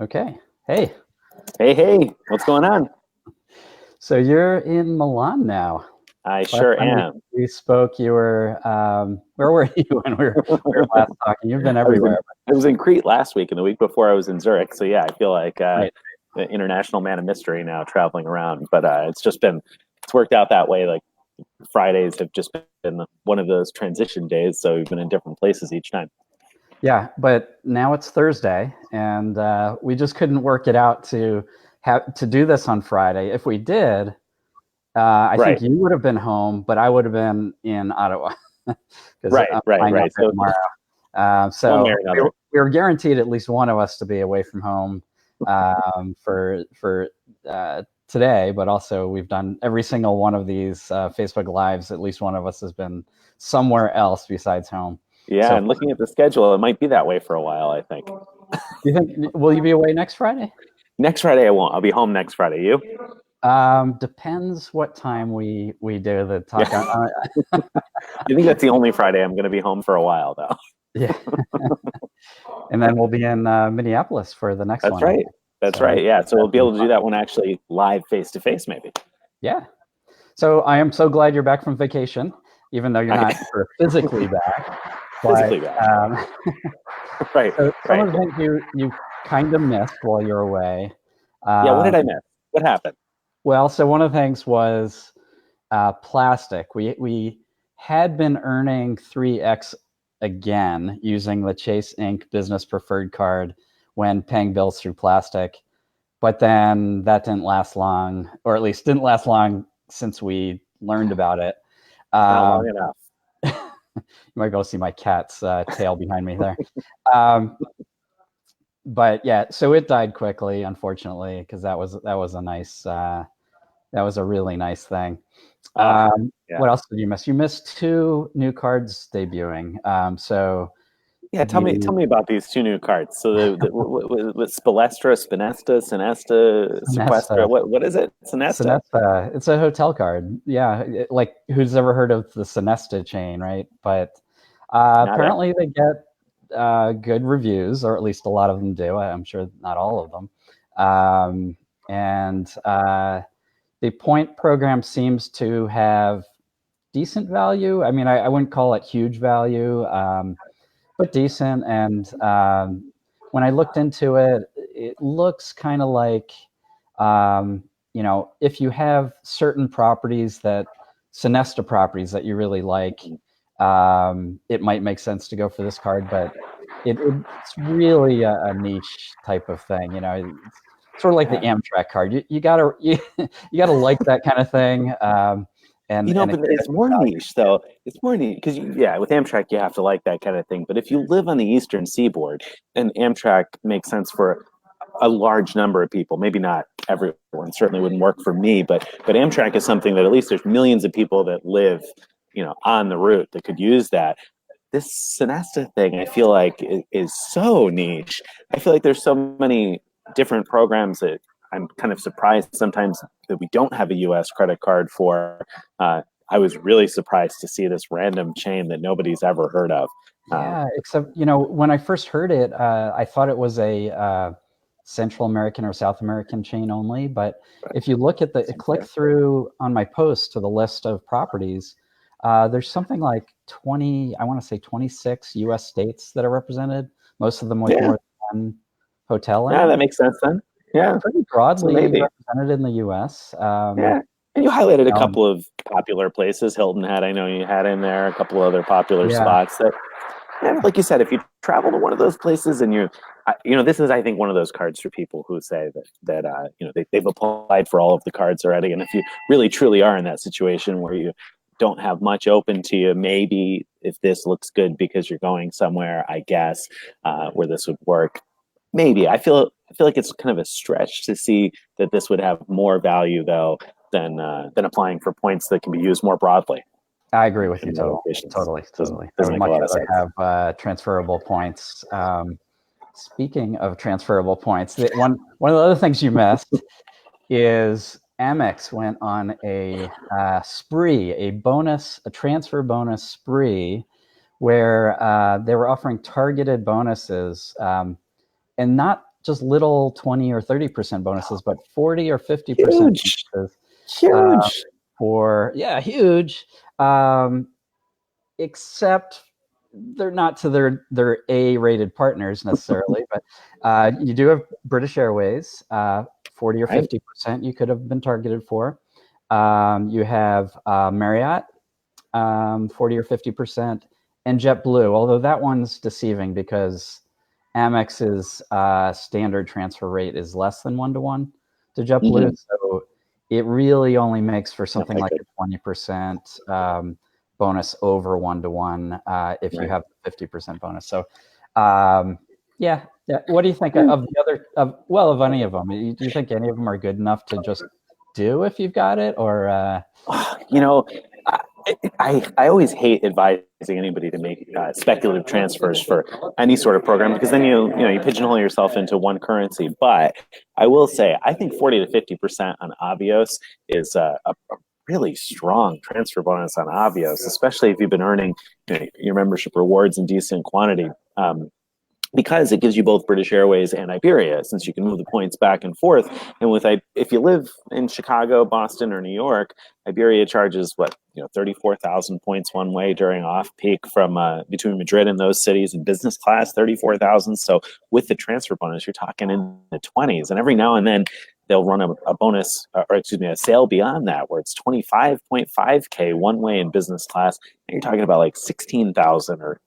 Okay. Hey. Hey, what's going on? So you're in Milan now. I Last sure time am. we spoke, you were where were you when we were last talking? You've been I was in everywhere. I was in Crete last week, and the week before I was in Zurich. So yeah, I feel like Right. the international man of mystery now, traveling around. But it's worked out that way. Like Fridays have just been one of those transition days, so we've been in different places each time. Yeah, but now it's Thursday, and we just couldn't work it out to do this on Friday. If we did, I think Right, you would have been home, but I would have been in Ottawa because right, I'm right, flying up right. there So tomorrow. one So way or another. we were guaranteed at least one of us to be away from home for today, but also we've done every single one of these Facebook Lives. At least one of us has been somewhere else besides home. Yeah, So, and looking at the schedule, it might be that way for a while. I think do you think will you be away next Friday? next Friday I won't. I'll be home next Friday. You? Depends what time we do the talk. Yeah, I think that's the only Friday I'm going to be home for a while, though. Yeah, and then we'll be in Minneapolis for the next That's one, right? right. That's So right. Yeah. So we'll that'd be be able to do that one actually live face to face, maybe. yeah. So I am so glad you're back from vacation, even though you're I, not sort of physically back. But physically back. Right. so some Right. of the things you kind of missed while you're away. Yeah. What Um, did I miss? What happened? well, so one of the things was Plastiq. We had been earning 3x again using the Chase Inc. Business Preferred Card when paying bills through Plastiq, but then that didn't last long, or at least didn't last long since we learned about it. Not long Um, enough. you might go see my cat's tail behind me there. Um, but yeah, so it died quickly, unfortunately, because that was a nice that was a really nice thing. Oh, yeah. What else did you miss? You missed two new cards debuting. So Yeah. Tell the me about these two new cards. So what Spalestra, Spinesta, Sinesta, Sequestra. Sonesta, What is it? Sinesta. Sonesta, it's a hotel card. Yeah, like who's ever heard of the Sonesta chain, right? But Not it. apparently they get good reviews, or at least a lot of them do. I'm sure not all of them. And the point program seems to have decent value. I mean, I wouldn't call it huge value, but decent. And when I looked into it, it looks kind of like, if you have certain properties Sonesta properties that you really like, it might make sense to go for this card. But it's really a niche type of thing. It's sort of like the Yeah. Amtrak card. You gotta you gotta like that kind of thing. And But it it's more niche, though. It's more niche because, yeah, with Amtrak, you have to like that kind of thing. But if you live on the Eastern Seaboard, then Amtrak makes sense for a large number of people. Maybe not everyone. Certainly wouldn't work for me. But Amtrak is something that at least there's millions of people that live, on the route that could use that. This Sinesta thing, I feel like, is so niche. I feel like there's so many different programs that I'm kind of surprised sometimes that we don't have a U.S. credit card for. I was really surprised to see this random chain that nobody's ever heard of. Yeah, except when I first heard it, I thought it was a Central American or South American chain only. But if you look at the click through on my post to the list of properties, there's something like 20, I want to say 26 U.S. states that are represented. Most of them with Yeah, more than one hotel in yeah, it. that makes sense then. Yeah, Pretty so broadly maybe. represented in the U.S. Yeah. And you highlighted a Um, couple of popular places. Hilton Head, I know you had in there, a couple other popular yeah, spots that, yeah, like you said, if you travel to one of those places and this is, I think, one of those cards for people who say that they've applied for all of the cards already. And if you really truly are in that situation where you don't have much open to you, maybe if this looks good because you're going somewhere, I guess, where this would work. Maybe I feel like it's kind of a stretch to see that this would have more value though than applying for points that can be used more broadly I agree with you in more totally. locations. Totally, Doesn't totally. I doesn't would make a much lot of rather sense. have transferable points. Speaking of transferable points, one of the other things you missed is Amex went on a spree, a transfer bonus spree, where they were offering targeted bonuses, and not just little 20 or 30% bonuses, but 40 or 50% Huge. bonuses. Huge. Huge. Except they're not to their A-rated partners necessarily, but you do have British Airways, 40 or 50% you could have been targeted for. You have Marriott, 40 or 50%, and JetBlue, although that one's deceiving because Amex's standard transfer rate is less than 1-to-1 to JetBlue, so it really only makes for something like a 20% bonus over 1-to-1 if you have the 50% bonus. So, yeah. What do you think of the other? Of any of them? Do you think any of them are good enough to just do if you've got it, or? I always hate advising anybody to make speculative transfers for any sort of program, because then you pigeonhole yourself into one currency. But I will say, I think 40 to 50% on Avios is a really strong transfer bonus on Avios, especially if you've been earning your membership rewards in decent quantity. Because it gives you both British Airways and Iberia, since you can move the points back and forth. And if you live in Chicago, Boston, or New York, Iberia charges 34,000 points one way during off-peak from between Madrid and those cities, in business class, 34,000. So with the transfer bonus, you're talking in the 20s. And every now and then they'll run a bonus, a sale beyond that, where it's 25.5K one way in business class, and you're talking about like 16,000 or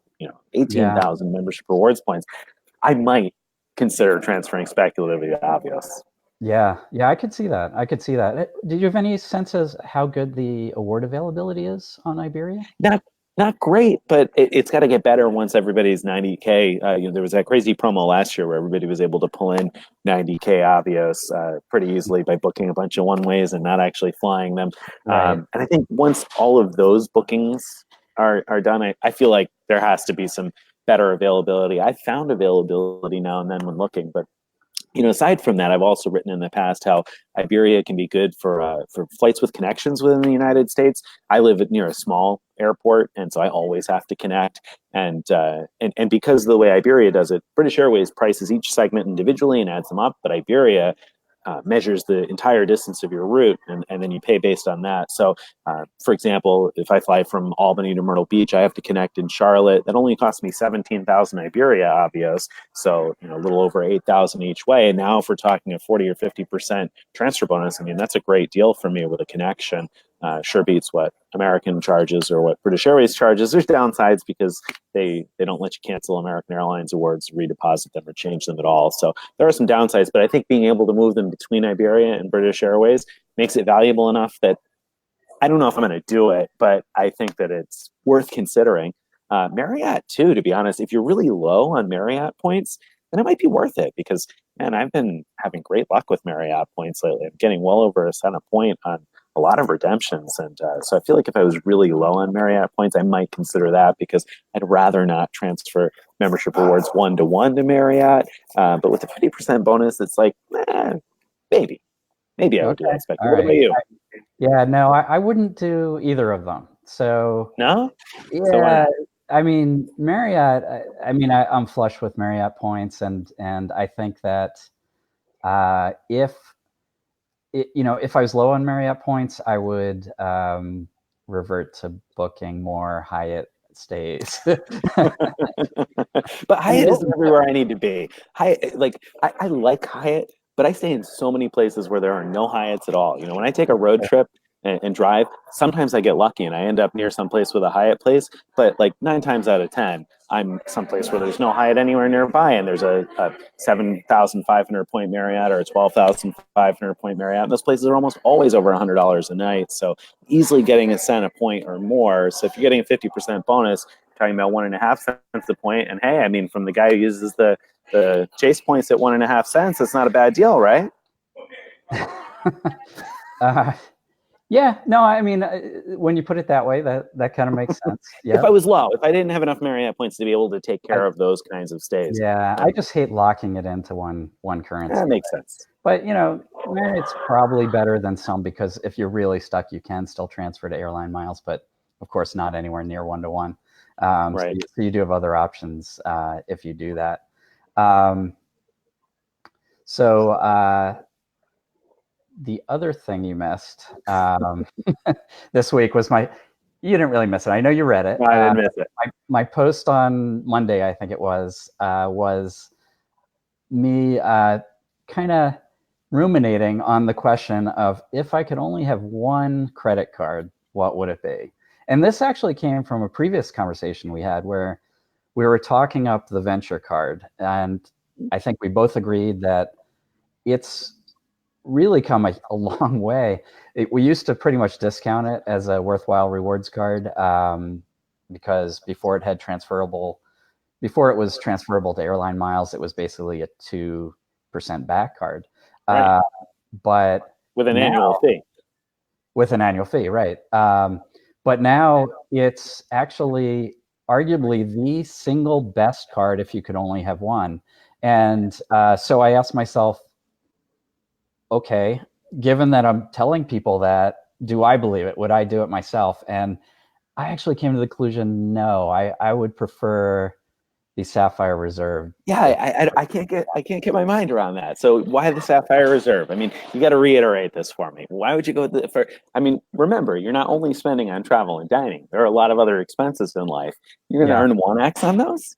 18,000 membership rewards points. I might consider transferring speculatively to Avios. Yeah, I could see that. Did you have any sense as how good the award availability is on Iberia? Not great, but it's got to get better once everybody's 90K. There was that crazy promo last year where everybody was able to pull in 90K Avios pretty easily by booking a bunch of one-ways and not actually flying them. Right. And I think once all of those bookings are done, I feel like there has to be some better availability. I found availability now and then when looking, but aside from that, I've also written in the past how Iberia can be good for flights with connections within the United States. I live near a small airport, and so I always have to connect. And because of the way Iberia does it, British Airways prices each segment individually and adds them up, but Iberia measures the entire distance of your route, and then you pay based on that. So, for example, if I fly from Albany to Myrtle Beach, I have to connect in Charlotte. That only costs me 17,000 Iberia Avios, so a little over 8,000 each way. And now, if we're talking a 40 or 50% transfer bonus, I mean, that's a great deal for me with a connection. Sure beats what American charges or what British Airways charges. There's downsides because they don't let you cancel American Airlines awards, redeposit them, or change them at all. So there are some downsides, but I think being able to move them between Iberia and British Airways makes it valuable enough that I don't know if I'm going to do it, but I think that it's worth considering. Marriott too, to be honest, if you're really low on Marriott points, then it might be worth it, because man, I've been having great luck with Marriott points lately. I'm getting well over a cent a point on a lot of redemptions. And so I feel like if I was really low on Marriott points, I might consider that, because I'd rather not transfer membership rewards 1-to-1 to Marriott. But with the 50% bonus, it's like, maybe I would do that. What about you? No, I wouldn't do either of them. So no? Yeah, so I mean, Marriott, I'm flush with Marriott points, and I think that if I was low on Marriott points, I would revert to booking more Hyatt stays. But Hyatt isn't everywhere I need to be. Hyatt, I like Hyatt, but I stay in so many places where there are no Hyatts at all. When I take a road trip and drive, sometimes I get lucky and I end up near someplace with a Hyatt place, but like 9 times out of 10, I'm someplace where there's no Hyatt anywhere nearby, and there's a 7,500 point Marriott or a 12,500 point Marriott. And those places are almost always over $100 a night, so easily getting a cent a point or more. So if you're getting a 50% bonus, talking about 1.5 cents a point, and hey, I mean, from the guy who uses the Chase points at 1.5 cents, that's not a bad deal, right? Yeah, no, I mean, when you put it that way, that kind of makes sense. Yeah. If I was low, if I didn't have enough Marriott points to be able to take care of those kinds of stays. Yeah, I just hate locking it into one currency. That makes sense. But, Marriott's probably better than some, because if you're really stuck, you can still transfer to airline miles, but of course not anywhere near 1-to-1. Right. So you do have other options if you do that. So the other thing you missed this week was you didn't really miss it. I know you read it. No, I didn't miss it. My post on Monday, I think it was me kind of ruminating on the question of, if I could only have one credit card, what would it be? And this actually came from a previous conversation we had where we were talking up the venture card. And I think we both agreed that it's really come a long way. We used to pretty much discount it as a worthwhile rewards card because before it was transferable to airline miles, it was basically a 2% back card. Right. But with an annual fee. With an annual fee, right. But now it's actually arguably the single best card if you could only have one. And so I asked myself, okay, given that I'm telling people that, do I believe it? Would I do it myself? And I actually came to the conclusion, no, I would prefer the Sapphire Reserve. Yeah, I can't get my mind around that. So why the Sapphire Reserve? I mean, you got to reiterate this for me. Why would you go for? I mean, remember, you're not only spending on travel and dining. There are a lot of other expenses in life. You're going to earn 1x on those,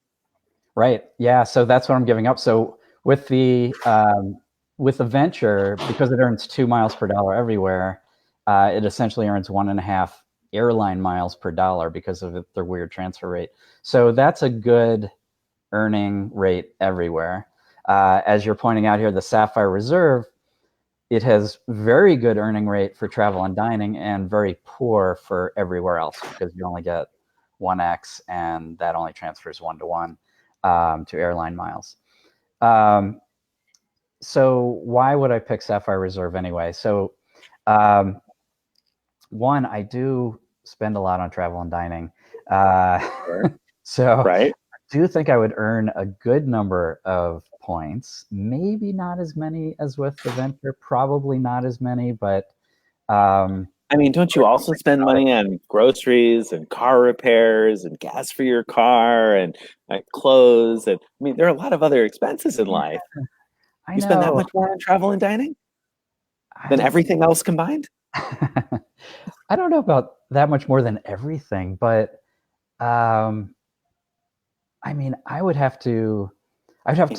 right? Yeah. So that's what I'm giving up. So with the venture, because it earns 2 miles per dollar everywhere, it essentially earns 1.5 airline miles per dollar because of their weird transfer rate. So that's a good earning rate everywhere. As you're pointing out here, the Sapphire Reserve, it has very good earning rate for travel and dining and very poor for everywhere else because you only get 1x and that only transfers 1-to-1 to airline miles. So why would I pick Sapphire Reserve anyway? So one, I do spend a lot on travel and dining. So right? I do think I would earn a good number of points. Maybe not as many as with the venture, probably not as many, but I mean, don't you also spend money on groceries and car repairs and gas for your car and clothes? And I mean, there are a lot of other expenses in life. I You spend that know. much more on travel and dining than everything else combined? I don't know about that much more than everything, but I mean, I'd have to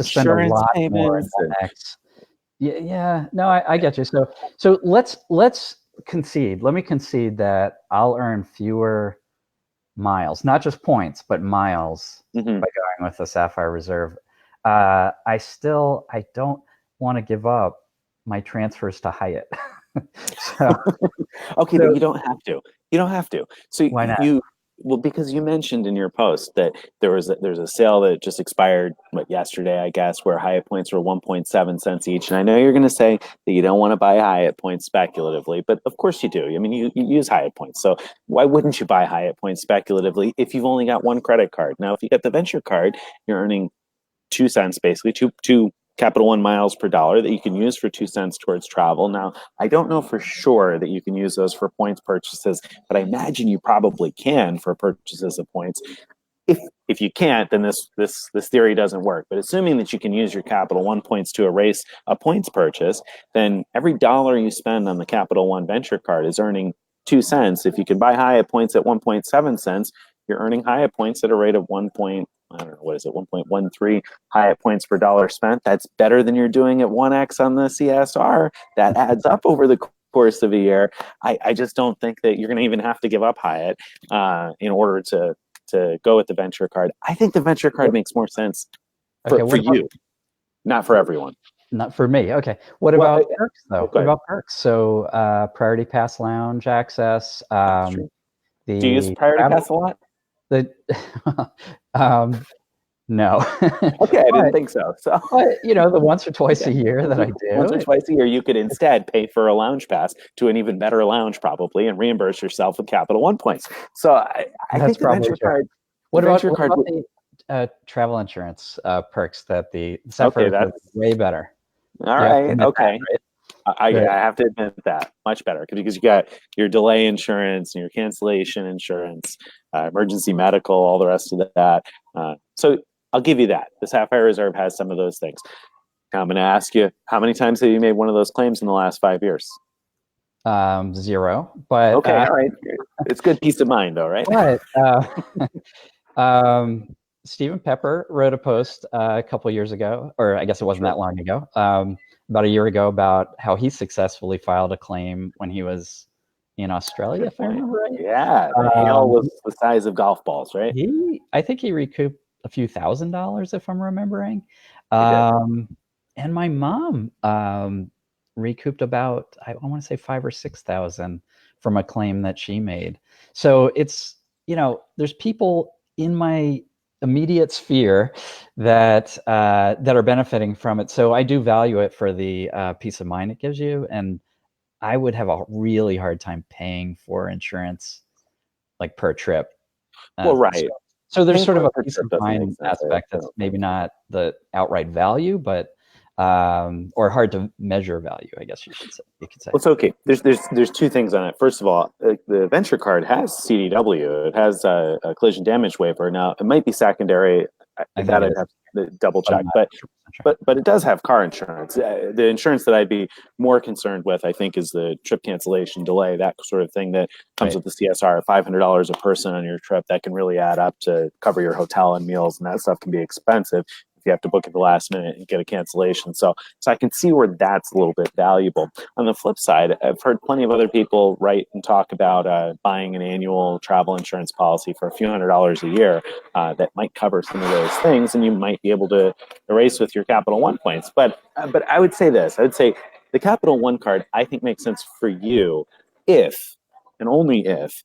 spend a lot more in Amex. Yeah, no, I get you. So let's concede. Let me concede that I'll earn fewer miles, not just points, but miles by going with the Sapphire Reserve. I don't want to give up my transfers to Hyatt. Okay, but you don't have to. You don't have to. So why not? Well, because you mentioned in your post that there's a sale that just expired yesterday, I guess, where Hyatt points were 1.7 cents each. And I know you're going to say that you don't want to buy Hyatt points speculatively, but of course you do. I mean, you use Hyatt points, so why wouldn't you buy Hyatt points speculatively if you've only got one credit card? Now, if you got the venture card, you're earning 2 cents basically, two Capital One miles per dollar that you can use for 2 cents towards travel. Now, I don't know for sure that you can use those for points purchases, but I imagine you probably can for purchases of points. If you can't, then this theory doesn't work. But assuming that you can use your Capital One points to erase a points purchase, then every dollar you spend on the Capital One venture card is earning 2 cents. If you can buy Hyatt points at 1.7 cents, you're earning Hyatt points at a rate of 1.13 Hyatt points per dollar spent. That's better than you're doing at 1x on the CSR. That adds up over the course of a year. I just don't think that you're going to even have to give up Hyatt in order to go with the venture card. I think the venture card makes more sense for you, not for everyone. Not for me. Okay. What about perks though? What about perks? So Priority Pass Lounge access. Do you use Priority Pass a lot? No. Okay, I didn't think so. But, the once or twice a year that I do. Once or twice a year, you could instead pay for a lounge pass to an even better lounge probably and reimburse yourself with Capital One points. So I think the venture card. What about the travel insurance perks that the Sapphire is way better? All right. Okay. I have to admit that much better because you got your delay insurance and your cancellation insurance, emergency medical, all the rest of that. So I'll give you that. The Sapphire Reserve has some of those things. I'm going to ask you, how many times have you made one of those claims in the last 5 years? 0, but Okay, all right. It's good peace of mind, though, right? Stephen Pepper wrote a post a couple years ago, or I guess it wasn't that long ago, about a year ago, about how he successfully filed a claim when he was in Australia, if I remember right. Yeah, the hail was the size of golf balls, right? I think he recouped a few $1,000s, if I'm remembering. He And my mom recouped about, I want to say 5 or 6,000 from a claim that she made. So it's, there's people in my immediate sphere that are benefiting from it. So I do value it for the peace of mind it gives you. And I would have a really hard time paying for insurance like per trip. Well, right. So there's Paying sort of for a per peace trip of doesn't make mind sense, aspect that's maybe not the outright value, but or hard to measure value, I guess you could say. Well, it's okay. There's two things on it. First of all, the venture card has CDW. It has a collision damage waiver. Now, it might be secondary. I'd have to double check, but it does have car insurance. The insurance that I'd be more concerned with, I think, is the trip cancellation delay, that sort of thing that comes with the CSR. $500 a person on your trip, that can really add up to cover your hotel and meals, and that stuff can be expensive if you have to book at the last minute and get a cancellation. So I can see where that's a little bit valuable. On the flip side, I've heard plenty of other people write and talk about buying an annual travel insurance policy for a few $100s a year that might cover some of those things, and you might be able to erase with your Capital One points. But I would say this. I would say the Capital One card, I think, makes sense for you if, and only if,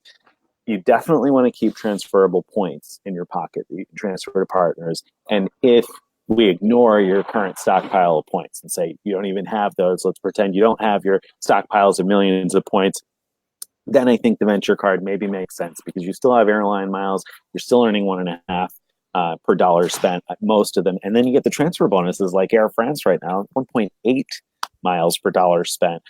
you definitely want to keep transferable points in your pocket that you can transfer to partners. And if we ignore your current stockpile of points and say you don't even have those, let's pretend you don't have your stockpiles of millions of points, then I think the venture card maybe makes sense because you still have airline miles, you're still earning 1.5 per dollar spent, most of them. And then you get the transfer bonuses like Air France right now, 1.8 miles per dollar spent.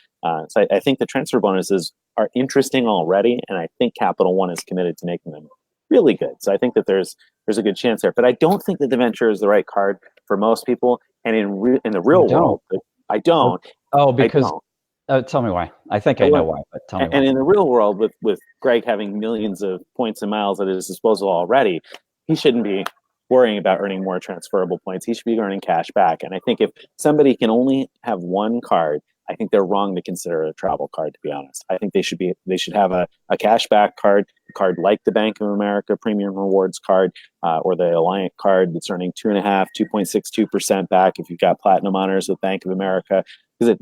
So I think the transfer bonuses are interesting already, and I think Capital One is committed to making them really good. So I think that there's a good chance there. But I don't think that the venture is the right card for most people. And in the real world, I don't. Oh, because tell me why. I think I know why, but tell me why. And in the real world, with Greg having millions of points and miles at his disposal already, he shouldn't be worrying about earning more transferable points. He should be earning cash back. And I think if somebody can only have one card, I think they're wrong to consider it a travel card, to be honest. I think they should have a cashback card, a card like the Bank of America Premium Rewards card, or the Alliant card that's earning 2.62% back if you've got platinum honors with Bank of America. Because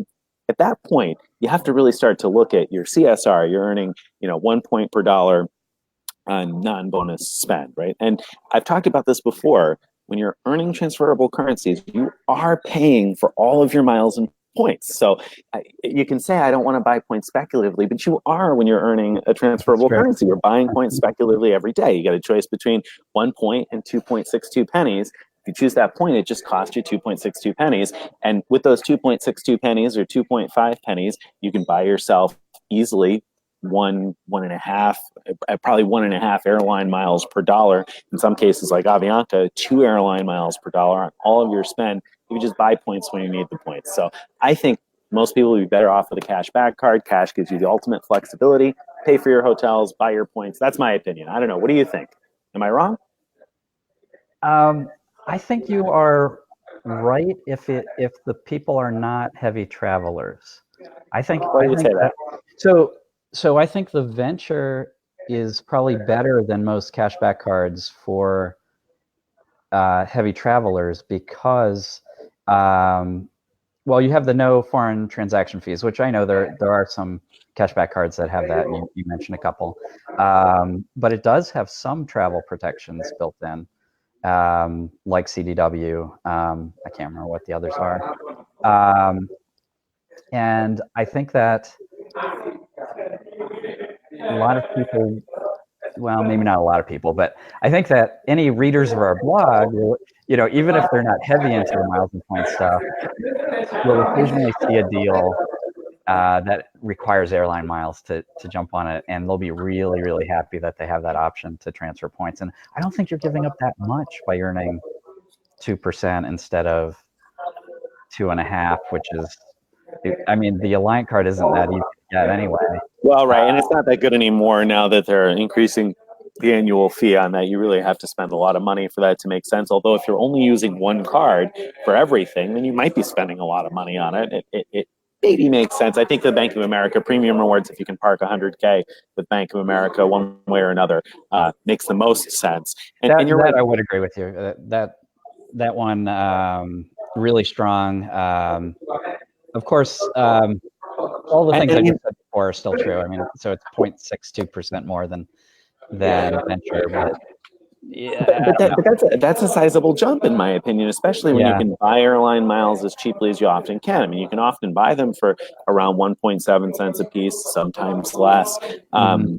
at that point, you have to really start to look at your CSR. You're earning, 1 point per dollar on non-bonus spend, right? And I've talked about this before. When you're earning transferable currencies, you are paying for all of your miles and points. So you can say, I don't want to buy points speculatively, but you are when you're earning a transferable currency. You're buying points speculatively every day. You got a choice between 1 point and 2.62 pennies. If you choose that point, it just costs you 2.62 pennies. And with those 2.62 pennies or 2.5 pennies, you can buy yourself easily one and a half, probably 1.5 airline miles per dollar. In some cases, like Avianca, 2 airline miles per dollar on all of your spend. You just buy points when you need the points. So I think most people would be better off with a cash back card. Cash gives you the ultimate flexibility. Pay for your hotels, buy your points. That's my opinion. I don't know. What do you think? Am I wrong? I think you are right if the people are not heavy travelers. I think that. So I think the venture is probably better than most cashback cards for heavy travelers because, well, you have the no foreign transaction fees, which I know there are some cashback cards that have that. And you mentioned a couple, but it does have some travel protections built in, like CDW. I can't remember what the others are, and I think that a lot of people, well, maybe not a lot of people, but I think that any readers of our blog, even if they're not heavy into the miles and points stuff, will occasionally see a deal that requires airline miles to jump on it, and they'll be really, really happy that they have that option to transfer points. And I don't think you're giving up that much by earning 2% instead of 2.5, which is, I mean, the Alliant card isn't that easy to get anyway. Well, right, and it's not that good anymore now that they're increasing the annual fee on that. You really have to spend a lot of money for that to make sense. Although if you're only using one card for everything, then you might be spending a lot of money on it. It maybe makes sense. I think the Bank of America premium rewards, if you can park 100K with Bank of America one way or another, makes the most sense. And you're right. I would agree with you. That one really strong. Of course, all the things I just said before are still true. I mean, so it's 0.62% more than venture, but yeah. But that's a sizable jump in my opinion, especially when you can buy airline miles as cheaply as you often can. I mean, you can often buy them for around 1.7 cents a piece, sometimes less.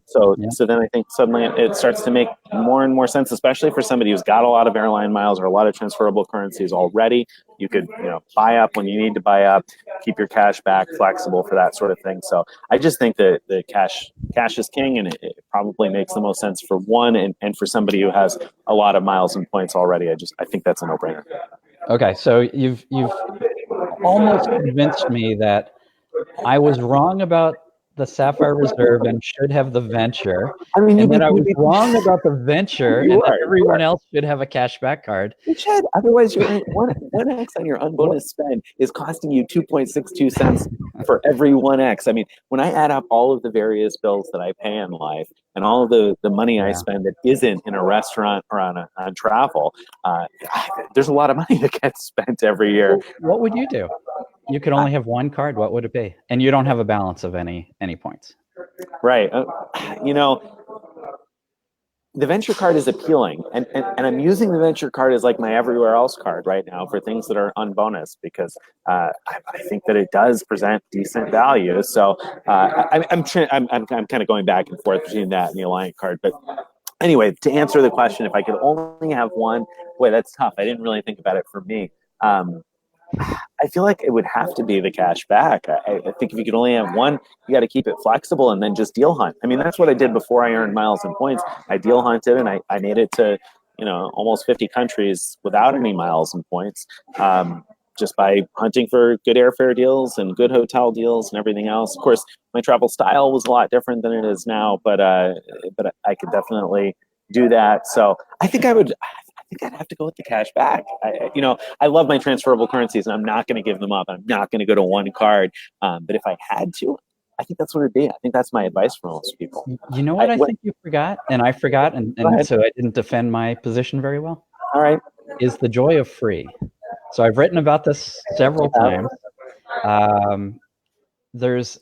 So then I think suddenly it starts to make more and more sense, especially for somebody who's got a lot of airline miles or a lot of transferable currencies already. You could, buy up when you need to buy up, keep your cash back, flexible for that sort of thing. So I just think that the cash is king, and it probably makes the most sense for one, and for somebody who has a lot of miles and points already. I think that's a no-brainer. Okay, so you've almost convinced me that I was wrong about the Sapphire Reserve and should have the venture. I mean, and then I was wrong about the venture, and that everyone else should have a cashback card. You should. Otherwise, your 1x on your unbonus spend is costing you 2.62 cents for every 1x. I mean, when I add up all of the various bills that I pay in life and all of the money I spend that isn't in a restaurant or on travel, there's a lot of money that gets spent every year. What would you do? You could only have one card. What would it be? And you don't have a balance of any points. Right. The venture card is appealing, and I'm using the venture card as like my everywhere else card right now for things that are unbonus, because I think that it does present decent value. So I'm kind of going back and forth between that and the Alliant card. But anyway, to answer the question, if I could only have one, boy, that's tough. I didn't really think about it for me. I feel like it would have to be the cash back. I think if you could only have one, you got to keep it flexible and then just deal hunt. I mean, that's what I did before I earned miles and points. I deal hunted, and I made it to, almost 50 countries without any miles and points, just by hunting for good airfare deals and good hotel deals and everything else. Of course, my travel style was a lot different than it is now, but I could definitely do that. So I think I'd have to go with the cash back. I love my transferable currencies, and I'm not going to give them up. I'm not going to go to one card. But if I had to, I think that's what it'd be. I think that's my advice for most people. You know what I think you forgot, and I forgot, and so I didn't defend my position very well. All right. Is the joy of free. So I've written about this several times. There's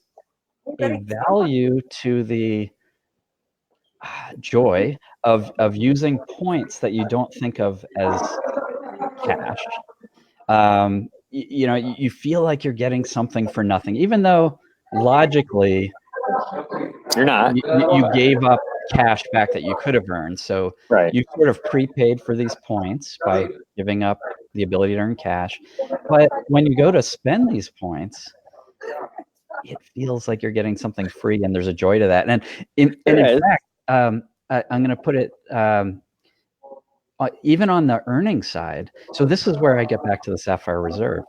a value to the joy of using points that you don't think of as cash. You feel like you're getting something for nothing, even though logically you're not. You gave up cash back that you could have earned. So you sort of prepaid for these points by giving up the ability to earn cash. But when you go to spend these points, it feels like you're getting something free, and there's a joy to that. And in fact, I'm going to put it even on the earning side. So this is where I get back to the Sapphire Reserve.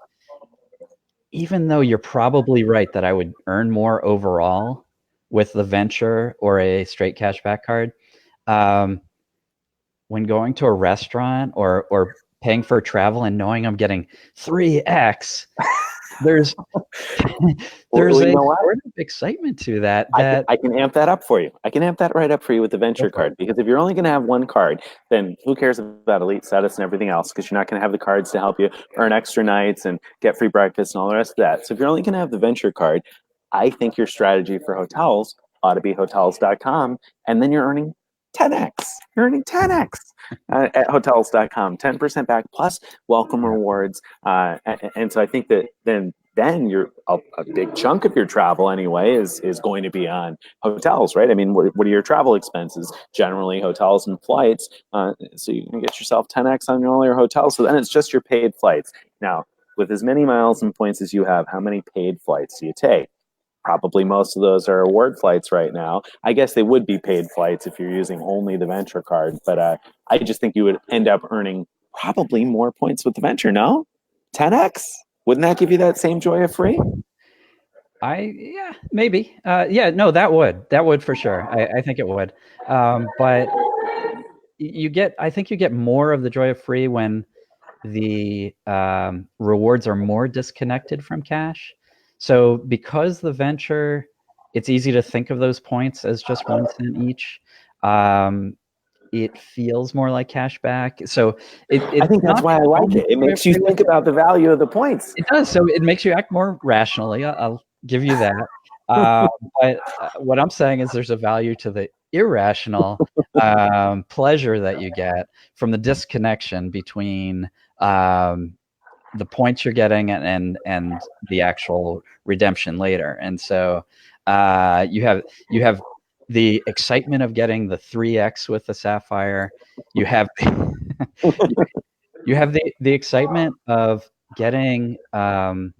Even though you're probably right that I would earn more overall with the venture or a straight cashback card, when going to a restaurant or paying for travel and knowing I'm getting 3x, there's a sort of excitement to that. I can amp that up for you. I can amp that right up for you with the venture card, because if you're only going to have one card, then who cares about elite status and everything else, because you're not going to have the cards to help you earn extra nights and get free breakfast and all the rest of that. So if you're only going to have the venture card, I think your strategy for hotels ought to be hotels.com, and then you're earning 10x. You're earning 10x at hotels.com, 10% back plus welcome rewards. And so I think that then you're a big chunk of your travel anyway is going to be on hotels, right? I mean, what are your travel expenses? Generally hotels and flights. So you can get yourself 10x on all your hotels. So then it's just your paid flights. Now, with as many miles and points as you have, how many paid flights do you take? Probably most of those are award flights right now. I guess they would be paid flights if you're using only the venture card, but I just think you would end up earning probably more points with the venture, no? 10x? Wouldn't that give you that same joy of free? Yeah, maybe. No, that would for sure. I think it would. But I think you get more of the joy of free when the rewards are more disconnected from cash. So because the venture, it's easy to think of those points as just 1 cent each. It feels more like cash back. So I think that's why I like it. It makes you think about the value of the points. It does. So it makes you act more rationally. I'll give you that. But what I'm saying is there's a value to the irrational pleasure that you get from the disconnection between the points you're getting and the actual redemption later. And so you have the excitement of getting the 3x with the Sapphire. You have you have the excitement of getting better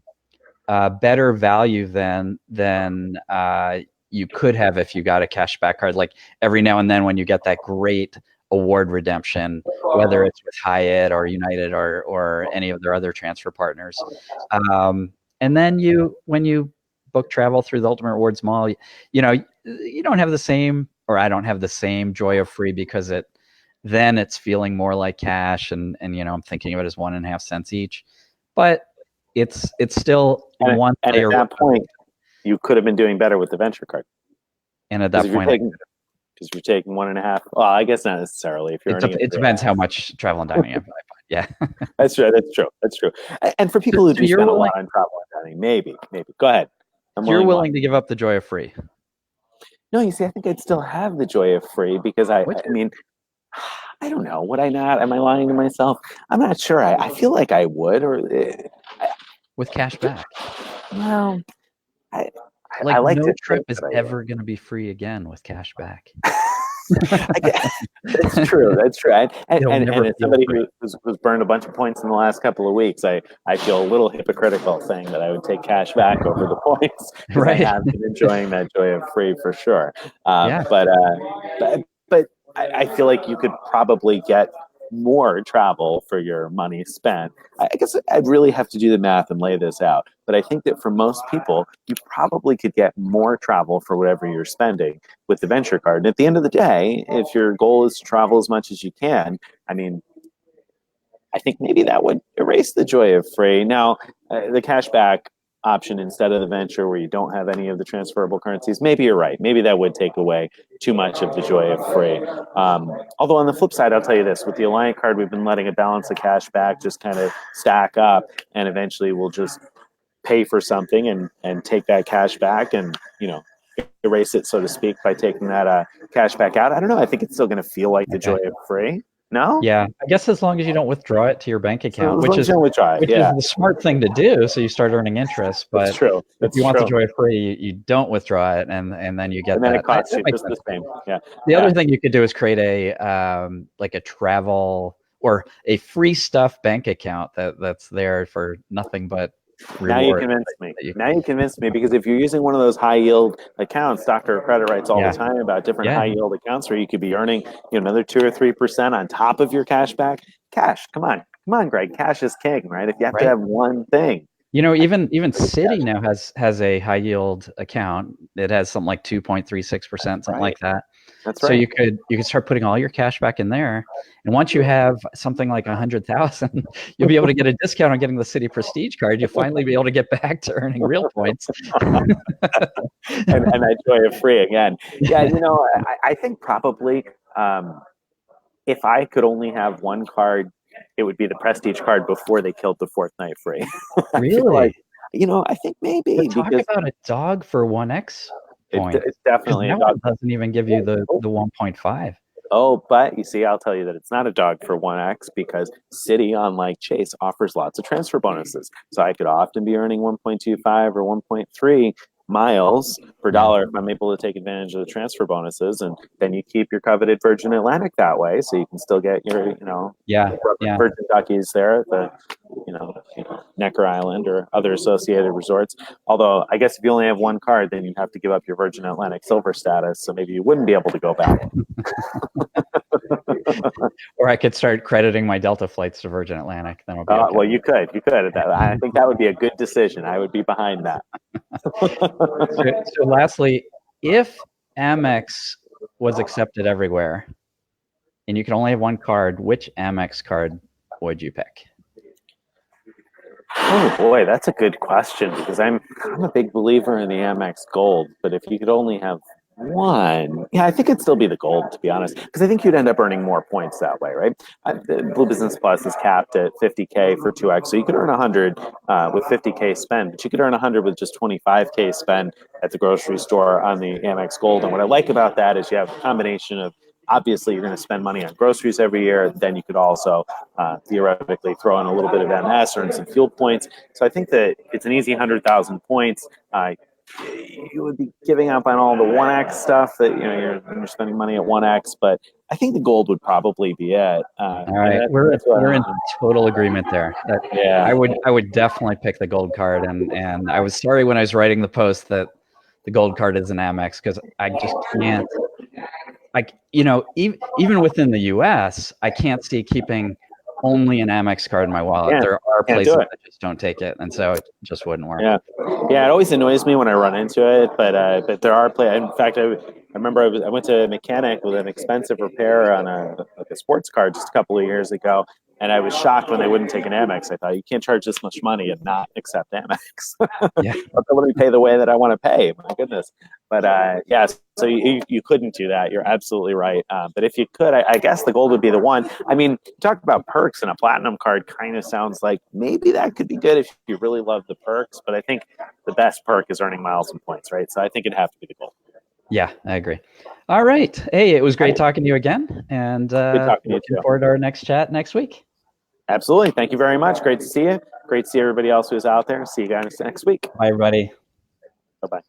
value than you could have if you got a cashback card. Like every now and then when you get that great award redemption, whether it's with Hyatt or United or any of their other transfer partners. And then when you book travel through the Ultimate Rewards Mall, you don't have the same, or I don't have the same joy of free because then it's feeling more like cash and I'm thinking of it as 1.5 cents each. But it's still one layer. At that point, you could have been doing better with the venture card. And at that point, because you're taking 1.5. Well, I guess not necessarily. If you're it depends how much travel and dining you have. Yeah, that's true. And for people who do spend a lot on travel and dining, maybe. Go ahead. You're willing to give up the joy of free? No, you see, I think I'd still have the joy of free because I mean, I don't know. Would I not? Am I lying to myself? I'm not sure. I feel like I would. With cash back. Well, I like no trip is ever going to be free again with cash back. That's true. And as somebody who's burned a bunch of points in the last couple of weeks, I feel a little hypocritical saying that I would take cash back over the points. Right. I have been enjoying that joy of free for sure. But I feel like you could probably get more travel for your money spent. I guess I'd really have to do the math and lay this out. But I think that for most people, you probably could get more travel for whatever you're spending with the venture card. And at the end of the day, if your goal is to travel as much as you can, I mean, I think maybe that would erase the joy of free. Now, the cashback option instead of the venture where you don't have any of the transferable currencies, maybe you're right. Maybe that would take away too much of the joy of free. Although on the flip side, I'll tell you this, with the Alliant card, we've been letting a balance of cash back just kind of stack up, and eventually we'll just pay for something and take that cash back and, erase it, so to speak, by taking that cash back out. I don't know. I think it's still going to feel like the joy of free. No? Yeah, I guess as long as you don't withdraw it to your bank account, which is the smart thing to do, so you start earning interest. But that's true. If you want the joy of free, you don't withdraw it, and then you get and then it costs you just the same. Yeah. The other thing you could do is create a like a travel or a free stuff bank account that's there for nothing but reward. Now you convinced me because if you're using one of those high yield accounts, Dr. Credit writes all the time about different high yield accounts where you could be earning another 2 or 3% on top of your cash back. Cash, come on, Greg. Cash is king, right? If you have to have one thing. Even Citi now has a high yield account. It has something like 2.36%, something like that. That's right. So you could start putting all your cash back in there, and once you have something like 100,000, you'll be able to get a discount on getting the Citi Prestige card. You'll finally be able to get back to earning real points, and that joy of free again. Yeah, I think probably if I could only have one card, it would be the Prestige card before they killed the fourth night free. Really? I think maybe. Talk about a dog for 1x. It's definitely a dog. Doesn't even give you the 1.5. Oh, but you see, I'll tell you that it's not a dog for 1x because Citi, unlike Chase, offers lots of transfer bonuses. So I could often be earning 1.25 or 1.3 miles per dollar if I'm able to take advantage of the transfer bonuses, and then you keep your coveted Virgin Atlantic that way, so you can still get your Virgin Duckies there at the Necker Island or other associated resorts. Although I guess if you only have one card, then you have to give up your Virgin Atlantic Silver status, so maybe you wouldn't be able to go back. Or I could start crediting my Delta flights to Virgin Atlantic. Then I'll be okay. Well, you could. I think that would be a good decision. I would be behind that. So lastly, if Amex was accepted everywhere and you could only have one card, which Amex card would you pick? Oh boy, that's a good question because I'm a big believer in the Amex Gold. But if you could only have one, yeah, I think it'd still be the Gold, to be honest, because I think you'd end up earning more points that way, right? The Blue Business Plus is capped at 50K for 2x, so you could earn 100 with 50K spend, but you could earn 100 with just 25K spend at the grocery store on the Amex Gold. And what I like about that is you have a combination of, obviously you're going to spend money on groceries every year. Then you could also theoretically throw in a little bit of MS, earn some fuel points. So I think that it's an easy 100,000 points. You would be giving up on all the 1x stuff that you're spending money at 1x, but I think the Gold would probably be it. All right, we're in total agreement there. Yeah, I would definitely pick the Gold card, and I was sorry when I was writing the post that the Gold card is an Amex because I just can't. Even within the U.S., I can't see keeping only an Amex card in my wallet. Yeah, there are places that just don't take it, and so it just wouldn't work. Yeah, it always annoys me when I run into it, but there are places. In fact, I remember I went to a mechanic with an expensive repair on a sports car just a couple of years ago, and I was shocked when they wouldn't take an Amex. I thought, you can't charge this much money and not accept Amex. Yeah, but let me pay the way that I want to pay. My goodness. But yeah, so you couldn't do that. You're absolutely right. But if you could, I guess the Gold would be the one. I mean, talk about perks, and a platinum card kind of sounds like maybe that could be good if you really love the perks. But I think the best perk is earning miles and points, right? So I think it'd have to be the Gold. Yeah, I agree. All right. Hey, it was great talking to you again, and looking forward to our next chat next week. Absolutely. Thank you very much. Great to see you. Great to see everybody else who's out there. See you guys next week. Bye, everybody. Bye-bye.